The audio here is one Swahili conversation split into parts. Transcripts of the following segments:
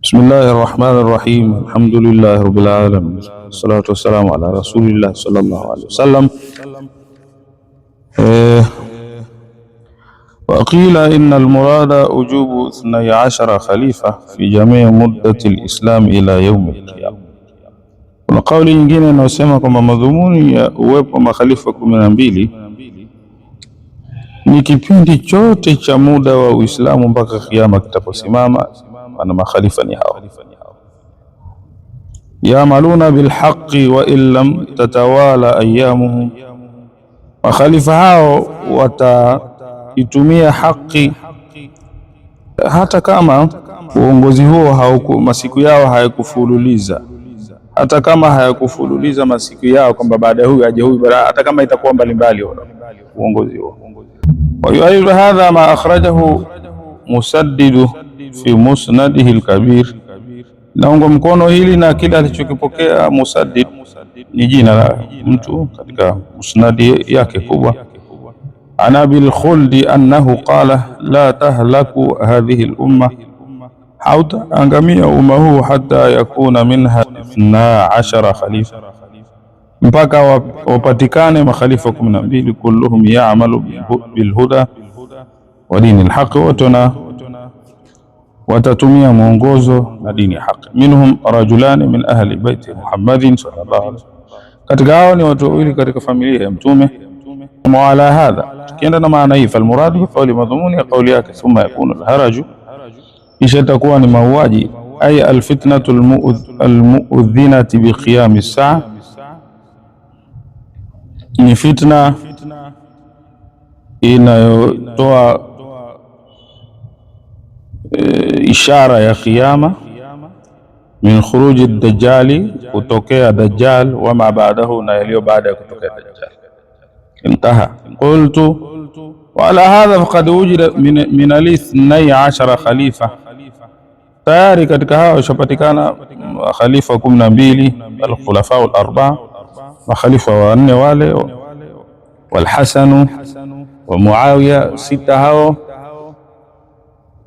بسم الله الرحمن الرحيم الحمد لله رب العالمين والصلاة والسلام على رسول الله صلى الله عليه وسلم. وقيل إن المراد وجوب 12 خليفة في جميع مدة الإسلام إلى يوم القيامة. Kuna kauli nyingine inayosema kwamba madhumuni ya uwepo makhalifa 12 ni kipindi chote cha muda wa Uislamu mpaka kiyama kitaposimama, na makhalifa ni hao yamaluna bilhaqi wa illam tatawala ayamuhum, makhalifa hao wataitumia haki hata kama uongozi huo masiku yao hayakufululiza, hata kama hayakufululiza masiku yao, kwamba baada ya huyu aje huyu, hata kama itakuwa mbalimbali uongozi huo. ويؤيد هذا ما أخرجه مسدد في مسنده الكبير. Naunga mkono hili na kile alichokipokea Musaddid, ni jina la mtu katika musnadi yake kubwa. Ana bil khuldi annahu qala la tahlaku hadhihi al umma, hauta angamia umma huu hata yakuna minha 12 khalifa, mpaka wapatikane makhalifa 12, kulluhum ya'malu bil huda wa dini al haqq, watatumia mwongozo na dini ya haki. Minhum rajulani min ahli baiti Muhammadin sallallahu alaihi wasallam, katika hao ni watu wawili katika familia ya Mtume. Ala hadha, tukienda na maana hii, falmuradu bi qawli madhumuni ya qawli yake, thumma yakunu alharaju, kisha itakuwa ni mauaji, ay alfitnatu almu'dhinati bi qiyam as-saa, ni fitna inayotoa ishara ya kiyama, min khuruji ad-dajjali, kutokea dajjal, wa ma ba'dahu, na yaliyo baada ya kutokea dajjal. Intaha. Qultu wa ala hadha faqad wujida min al-12 khalifa, tayari katika hao shapatikana khalifa 12, al-khulafa al-arba'a, makhalifa wanne wale, wal-Hasan wa Muawiya 6 hao,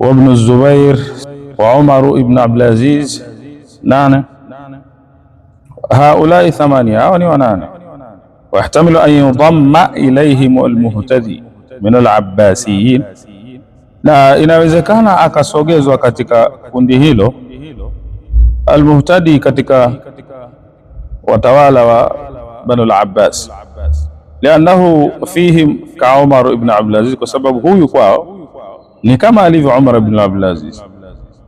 وابن الزبير وعمر ابن عبد العزيز 8، هؤلاء 8 ونانه. ويحتمل أن يضم إليهم المهتدي من العباسيين، na inawezekana akasogezwa katika kundi hilo almuhtadi katika watawala wa Banu al-Abbas, liannahu fihim ka Umar ibn Abdul Aziz, kwa sababu huyu kwao ni kama alivyo Umar ibn Abdul Aziz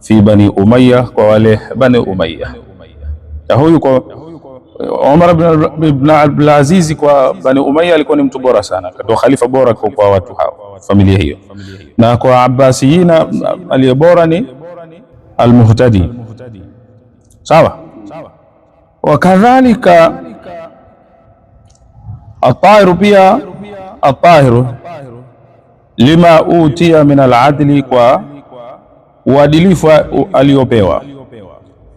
fi Bani Umayya, kwa wale Bani Umayya. Na huyu kwa Umar ibn Abdul Aziz kwa Bani Umayya alikuwa ni mtu bora sana, katoa khalifa bora kwa watu hao, familia hiyo. Na kwa Abbasiyina aliye bora ni al-Muhtadi. Sawa. Wakadhalika at-Tahir, pia at-Tahir lima utia min al-adli, kwa uadilifu aliopewa.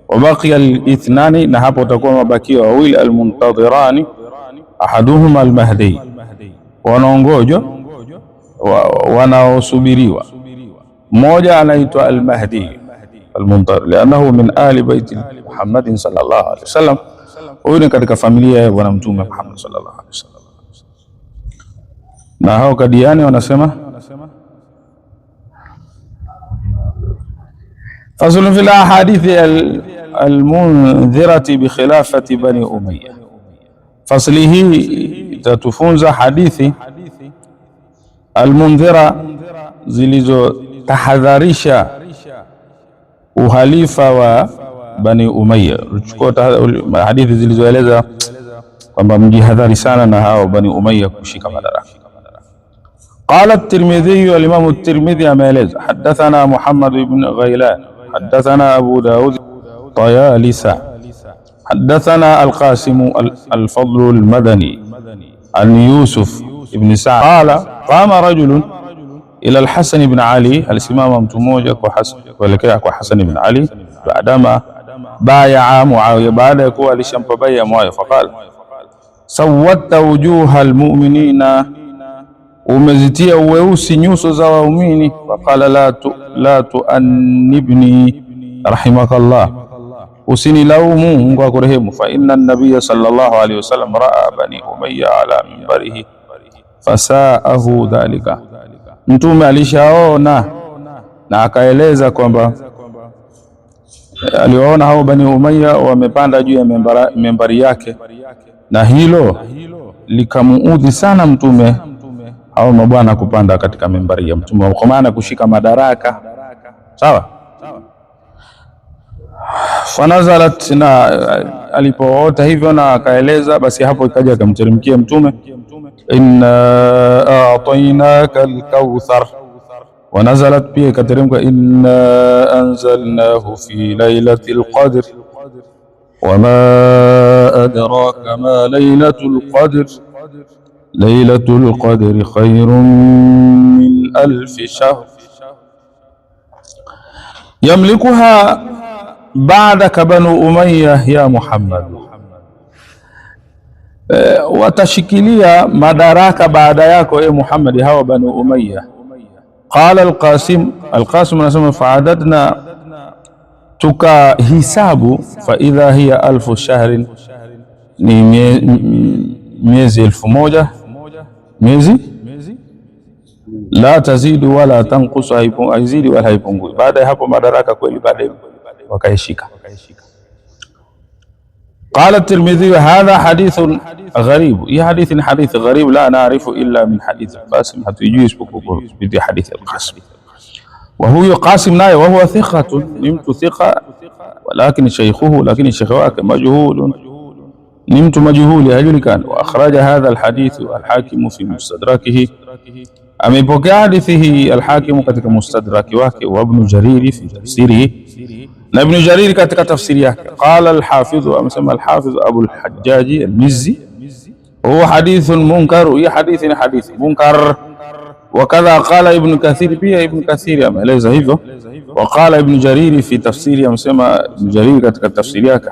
Wabaqiya al-ithnani, na hapo utakuwa mabakio wawili, al-muntadhirani ahaduhuma al-mahdi, wanaongojwa wanaosubiriwa, mmoja anaitwa al-mahdi al-muntadhir, lianahu min ali baiti Muhammadin sallallahu alaihi wasallam, huyu ni katika familia ya bwana Mtume Muhammad sallallahu alaihi wasallam. Na hao Kadiani wanasema fasl fi al-ahadith al-mundhirati bi khilafati Bani Umayya, fasli hii tatufunza hadithi al-mundhira zilizotahadharisha uhalifa wa Bani Umayya. Chukua hadithi zilizoeleza kwamba mjihadhari sana na hao Bani Umayya kushika madaraka. قال الترمذي، الإمام الترمذي أمالز، حدثنا محمد بن غيلان حدثنا أبو داود طيالسة حدثنا القاسم الفضل المدني عن يوسف بن سعد قال قام رجل إلى الحسن بن علي، الإمام متموجة وحسن بن علي، بعدما بايع معاوية، بعد يكون لشمب بايع معاوية، فقال سودت وجوه المؤمنين، umezitia uweusi nyuso za waumini. Faqala la tuannibni rahimakallah, usinilaumu, Mungu akurehemu. Fa inna an-nabiy sallallahu alayhi wasallam raa bani Umayya ala minbarihi fasaahu dhalika, mtume alishaona na akaeleza kwamba aliwaona hao Bani Umayya wamepanda juu ya membari yake, na hilo likamuudhi sana mtume, hao mabwana kupanda katika membari ya mtume, kwa maana kushika madaraka. Sawa. Fanazalat, na alipoota hivyo na akaeleza, basi hapo ikaja akamteremkia mtume, inna a'tainaka al-kauthar. Wanazalat, pia ikateremka, inna anzalnahu fi lailatil qadr wama adraka ma lailatul qadr lailatul qadri khayrun min alfi shahr yamlikuha ba'daka banu Umayya ya Muhammad, watashikilia madaraka baada yako e Muhammad hawa Banu Umayya. Qala al-Qasim anasema fa'adadna, tukahisabu, fa idha hiya alfu shahrin, ni miezi 1000, miezi la tazidu wala tanqusu, haizidi wala haipungui. Baada ya hapo madaraka kweli baadaye wakaishika. Qala at-Tirmidhi hadha hadithun gharib, ya hadith gharib la na'rifu illa min hadith al-Qasim, hatujui isipokuwa kupitia hadith al-Qasim. Wa huwa Qasim naye wa huwa thiqatun, ni mtu thiqa, walakin shaykhuhu, lakini shaykh wake majhulun, ni mtu majhuli, hajulikani. Wa akhraja hadha al-hadith al-Hakim fi mustadrakihi, amepokea hadithi hii al-Hakim katika mustadraki wake, wa Ibn Jarir fi tafsirihi, na Ibn Jarir katika tafsiri yake. Qala al-Hafidh, amesema al-Hafidh Abu al-Hajjaj al-Mizzi, huwa hadithun munkar, ya hadithi ni hadithi munkar. Wakadha qala Ibn Kathir, pia Ibn Kathir ameeleza hivyo. Wa qala Ibn Jarir fi tafsiri, amesema Ibn Jarir katika tafsiri yake,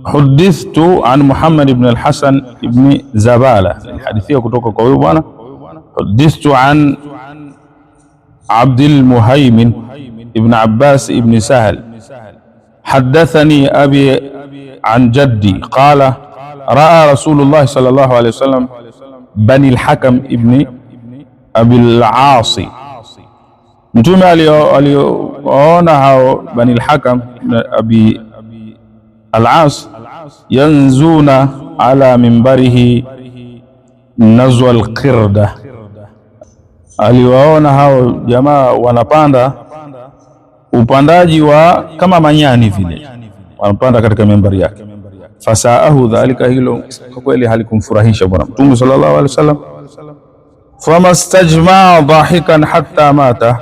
hudithtu an Muhammad ibn al-Hasan ibn Zabala, hadithia kutoka kwa huyo bwana. Hudithtu an Abdul Muhaymin ibn Abbas ibn Sahal, haddathani abi an jaddi qala raa Rasulullah sallallahu alayhi wasallam bani al-Hakam ibn Abi al-Aas, mtume aliona hao Bani al-Hakam Abi al-Aas yanzuna ala minbarihi nazwa al-qirda, aliwaona hao jamaa wanapanda upandaji wa kama manyani vile, wanapanda katika membari yake. Fasaahu dhalika, hilo kwa kweli halikumfurahisha bwana Mtume sallallahu alaihi wasallam. Famastajmaa dhahikan hatta mata,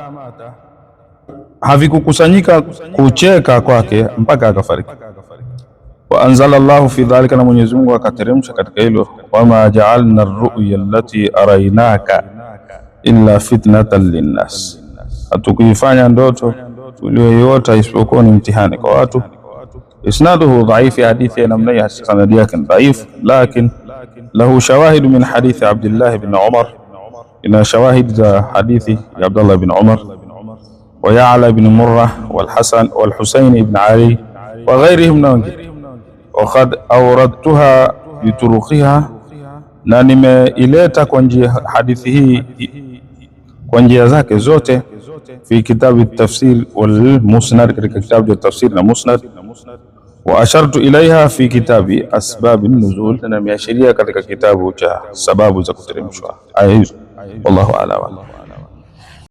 havikukusanyika kucheka kwake mpaka akafariki. Wa anzala Allahu fi dhalika, na Mwenyezi Mungu akateremsha katika hilo, wama ja'alna ar-ru'ya allati araynaka illa fitnatan linnas, hatukuifanya ndoto uliyoiota isipokuwa ni mtihani kwa watu. Isnaduhu dhaif, hadithi ya namna ya sanadi yake dhaif, lakin lahu shawahid min hadithi Abdullah ibn Umar, ina shawahid za hadithi ya Abdullah ibn Umar wa Ya'la ibn Murrah wal Hasan wal Husayn ibn Ali wa ghayrihim, na wengine. Wa qad awradtuha bi turuqiha, na nimeileta kwa njia hadithi hii kwa njia zake zote, fi kitabu at-tafsir wal musnad, katika kitabu cha tafsir na musnad. Wa ashartu ilaiha fi kitabi asbab an-nuzul, na nimeashiria katika kitabu cha sababu za kuteremshwa aya hizo. Wallahu a'lam.